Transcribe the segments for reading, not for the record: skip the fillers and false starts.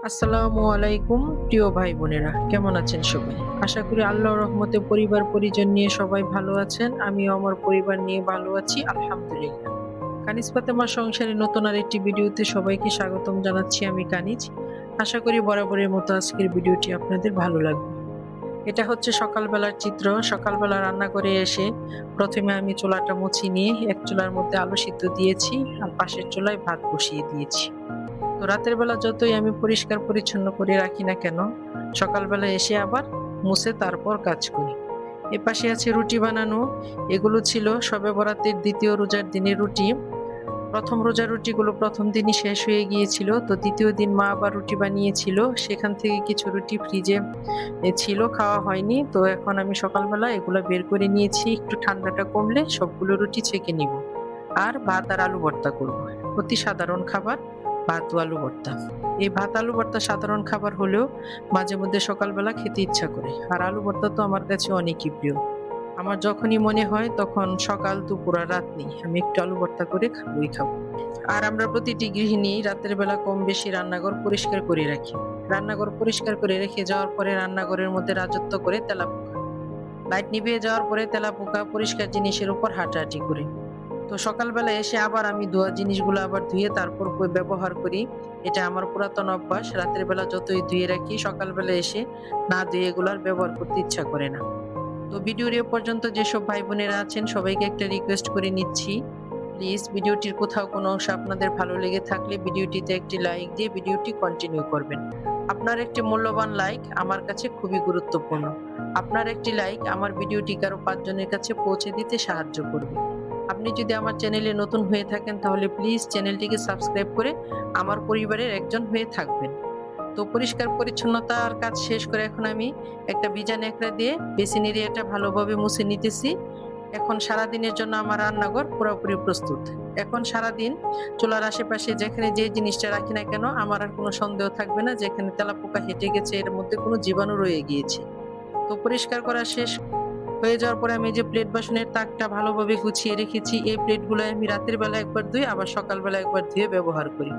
আসসালামু আলাইকুম প্রিয় ভাই বোনেরা, কেমন আছেন সবাই? আশা করি আল্লাহর রহমতে পরিবার পরিজন নিয়ে সবাই ভালো আছেন। আমিও আমার পরিবার নিয়ে ভালো আছি, আলহামদুলিল্লাহ। কানিজ ফাতেমার সংসারে নতুন আরেকটি ভিডিওতে সবাইকে স্বাগতম জানাচ্ছি আমি কানিজ। আশা করি বরাবরের মতো আজকের ভিডিওটি আপনাদের ভালো লাগবে। এটা হচ্ছে সকালবেলার চিত্র। সকালবেলা রান্না করে এসে প্রথমে আমি চুলাটা মুছিয়ে নিয়ে এক চুলার মধ্যে আলু সিদ্ধ দিয়েছি, আর পাশের চুলায় ভাত বসিয়ে দিয়েছি। তো রাতের বেলা যতই আমি পরিষ্কার পরিচ্ছন্ন করে রাখি না কেন, সকালবেলা এসে আবার মুছে তারপর কাজ করি। এপাশে আছে রুটি বানানো। এগুলো ছিল শবে বরাতের দ্বিতীয় রোজার দিনের রুটি। প্রথম রোজার রুটিগুলো প্রথম দিনই শেষ হয়ে গিয়েছিল, তো দ্বিতীয় দিন মা আবার রুটি বানিয়েছিল, সেখান থেকে কিছু রুটি ফ্রিজে ছিল, খাওয়া হয়নি। তো এখন আমি সকালবেলা এগুলো বের করে নিয়েছি, একটু ঠান্ডাটা কমলে সবগুলো রুটি ছেঁকে নিব। আর ভাত আর আলু ভর্তা করব। অতি সাধারণ খাবার, ভাত ও আলু ভর্তা। এই ভাত আলু ভর্তা সাধারণ খাবার হলেও মাঝে মধ্যে সকালবেলা খেতে ইচ্ছা করে। আর আলু ভর্তা তো আমার কাছে অনেকই প্রিয়। আমার যখনই মনে হয় তখন সকাল দুপুর আর রাত নেই, আমি একটু আলু ভর্তা করে খাবোই খাবো। আর আমরা প্রতিটি গৃহিণী রাতের বেলা কম বেশি রান্নাঘর পরিষ্কার করে রাখি। রান্নাঘর পরিষ্কার করে রেখে যাওয়ার পরে রান্নাঘরের মধ্যে রাজত্ব করে তেলাপোকা। লাইট নিভিয়ে যাওয়ার পরে তেলাপোকা পরিষ্কার জিনিসের উপর হাঁটাহাঁটি করে। তো সকালবেলা এসে আবার আমি ধোয়া জিনিসগুলো আবার ধুয়ে তারপর ব্যবহার করি। এটা আমার পুরাতন অভ্যাস। রাতের বেলা যতই ধুয়ে রাখি, সকালবেলা এসে না ধুয়ে এগুলো আর ব্যবহার করতে ইচ্ছা করে না। তো ভিডিওর এ পর্যন্ত যেসব ভাই বোনেরা আছেন সবাইকে একটা রিকোয়েস্ট করে নিচ্ছি, প্লিজ ভিডিওটির কোথাও কোনো অংশ আপনাদের ভালো লেগে থাকলে ভিডিওটিতে একটি লাইক দিয়ে ভিডিওটি কন্টিনিউ করবেন। আপনার একটি মূল্যবান লাইক আমার কাছে খুবই গুরুত্বপূর্ণ। আপনার একটি লাইক আমার ভিডিওটি কারো ৫ জনের কাছে পৌঁছে দিতে সাহায্য করবে। আপনি যদি আমার চ্যানেলে নতুন হয়ে থাকেন তাহলে প্লিজ চ্যানেলটিকে সাবস্ক্রাইব করে আমার পরিবারের একজন হয়ে থাকবেন। তো পরিষ্কার পরিচ্ছন্নতার কাজ শেষ করে এখন আমি একটা ভিজা ন্যাকড়া দিয়ে বেসিন এরিয়াটা ভালোভাবে মুছে নিতেছি। এখন সারাদিনের জন্য আমার রান্নাঘর পুরোপুরি প্রস্তুত। এখন সারাদিন চুলার আশেপাশে যেখানে যে জিনিসটা রাখি না কেন আমার আর কোনো সন্দেহ থাকবে না যে এখানে তেলাপোকা হেঁটে গেছে, এর মধ্যে কোনো জীবাণু রয়ে গিয়েছে। তো পরিষ্কার করা শেষ হয়ে যাওয়ার পরে আমি যে প্লেট বাসনের তাকটা ভালোভাবে গুছিয়ে রেখেছি, এই প্লেটগুলো আমি রাতের বেলা একবার ধুই, আবার সকালবেলা একবার ধুয়ে ব্যবহার করি।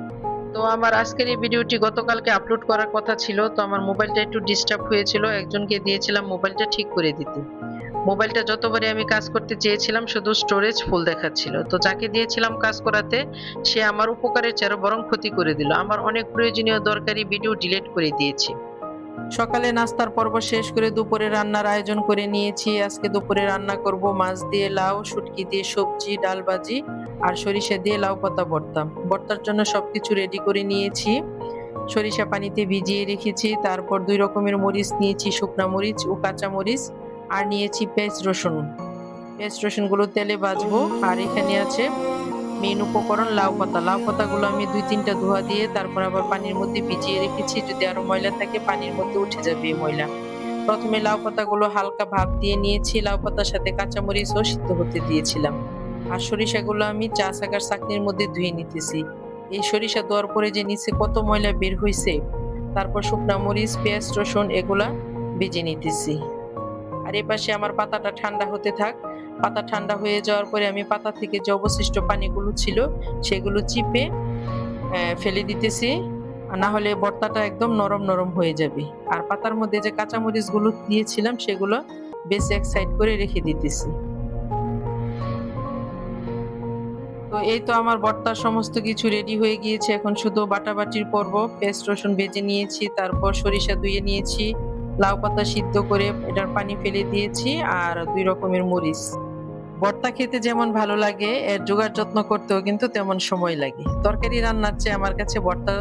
তো আমার আজকের এই ভিডিওটি গতকালকে আপলোড করার কথা ছিল, তো আমার মোবাইলটা একটু ডিস্টার্ব হয়েছিল, একজনকে দিয়েছিলাম মোবাইলটা ঠিক করে দিতে। মোবাইলটা যতবারই আমি কাজ করতে চেয়েছিলাম শুধু স্টোরেজ ফুল দেখাচ্ছিল। তো যাকে দিয়েছিলাম কাজ করাতে সে আমার উপকারের চেয়ে বরং ক্ষতি করে দিল, আমার অনেক প্রয়োজনীয় দরকারি ভিডিও ডিলিট করে দিয়েছে। সকালে নাস্তার পর্ব শেষ করে দুপুরে রান্নার আয়োজন করে নিয়েছি। আজকে দুপুরে রান্না করব মাছ দিয়ে লাউ, শুটকি দিয়ে সবজি, ডাল ভাজি আর সরিষা দিয়ে লাউ পাতা ভর্তা। ভর্তার জন্য সবকিছু রেডি করে নিয়েছি। সরিষা পানিতে ভিজিয়ে রেখেছি, তারপর ২ রকমের মরিচ নিয়েছি, শুকনা মরিচ ও কাঁচা মরিচ, আর নিয়েছি পেঁয়াজ রসুন। পেঁয়াজ রসুনগুলো তেলে ভাজবো। আর এখানে আছে মেইন উপকরণ লাউ পাতা। লাউ পাতাগুলো আমি ২-৩টা ধোয়া দিয়ে তারপর আবার পানির মধ্যে ভিজিয়ে রেখেছি, যদি আরো ময়লা থাকে পানির মধ্যে উঠে যাবে এই ময়লা। প্রথমে লাউ পাতাগুলো হালকা ভাপ দিয়ে নিয়েছি, লাউ পাতার সাথে কাঁচামরিচও সিদ্ধ হতে দিয়েছিলাম। আর সরিষাগুলো আমি চা ছাঁকার ছাঁকনির মধ্যে ধুয়ে নিতেছি। এই সরিষা দেওয়ার পরে যে নিচে কত ময়লা বের হয়েছে। তারপর শুকনা মরিচ, পেঁয়াজ রসুন এগুলা ভেজে নিতেছি। আর এপাশে আমার পাতাটা ঠান্ডা হতে থাক। পাতা ঠান্ডা হয়ে যাওয়ার পরে আমি পাতা থেকে যে অবশিষ্ট পানিগুলো ছিল সেগুলো চিপে ফেলে দিতেছি, না হলে ভর্তাটা একদম নরম নরম হয়ে যাবে। আর পাতার মধ্যে যে কাঁচামরিচ গুলো দিয়েছিলাম সেগুলো বেশ এক সাইড করে রেখে দিতেছি। তো এই তো আমার ভর্তার সমস্ত কিছু রেডি হয়ে গিয়েছে, এখন শুধু বাটাবাটির পর্ব। পেঁয়াজ রসুন ভেজে নিয়েছি, তারপর সরিষা ধুয়ে নিয়েছি, লাউ পাতা সিদ্ধ করে এটার পানি ফেলে দিয়েছি, আর ২ রকমের মরিচ। ভর্তা খেতে যেমন ভালো লাগে এর জোগাড় যত্ন করতেও কিন্তু তেমন সময় লাগে। তরকারি রান্নার চেয়ে আমার কাছে ভর্তা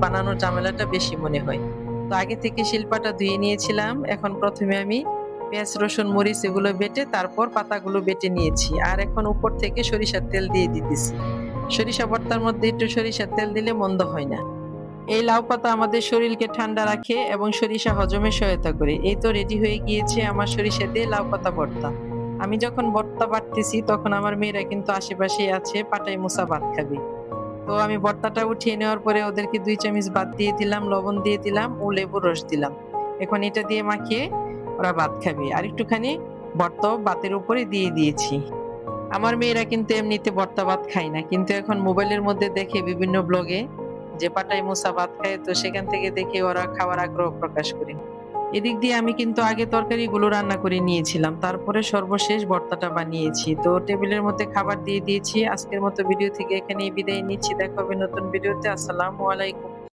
বানানোর ঝামেলাটা বেশি মনে হয়। তো আগে থেকে শিলপাটা ধুয়ে নিয়েছিলাম। এখন প্রথমে আমি পেঁয়াজ রসুন মরিচ এগুলো বেটে তারপর পাতাগুলো বেটে নিয়েছি, আর এখন উপর থেকে সরিষার তেল দিয়ে দিতেছি। সরিষা ভর্তার মধ্যে একটু সরিষার তেল দিলে মন্দ হয় না। এই লাউ পাতা আমাদের শরীরকে ঠান্ডা রাখে এবং সরিষা হজমে সহায়তা করে। এই তো রেডি হয়ে গিয়েছে আমার সরিষা দিয়ে লাউ পাতা ভর্তা। আমি যখন ভর্তা বাটতেছি তখন আমার মেয়েরা কিন্তু আশেপাশেই আছে, পাটাই মোছা ভাত খাবে। তো আমি ভর্তাটা উঠিয়ে নেওয়ার পরে ওদেরকে ২ চামচ ভাত দিয়ে দিলাম, লবণ দিয়ে দিলাম ও লেবুর রস দিলাম। এখন এটা দিয়ে মাখিয়ে ওরা ভাত খাবে। আর একটুখানি ভর্তাও ভাতের উপরে দিয়ে দিয়েছি। আমার মেয়েরা কিন্তু এমনিতে ভর্তা ভাত খায় না, কিন্তু এখন মোবাইলের মধ্যে দেখে বিভিন্ন ব্লগে যে পাটায় মুসা ভাত খায়, তো সেখান থেকে দেখে ওরা খাওয়ার আগ্রহ প্রকাশ করে। এদিক দিয়ে আমি কিন্তু আগে তরকারিগুলো রান্না করে নিয়েছিলাম, তারপরে সর্বশেষ ভর্তাটা বানিয়েছি। তো টেবিলের মধ্যে খাবার দিয়ে দিয়েছি। আজকের মতো ভিডিও থেকে এখানেই বিদায় নিচ্ছি। দেখা হবে নতুন ভিডিওতে। আসসালামু আলাইকুম।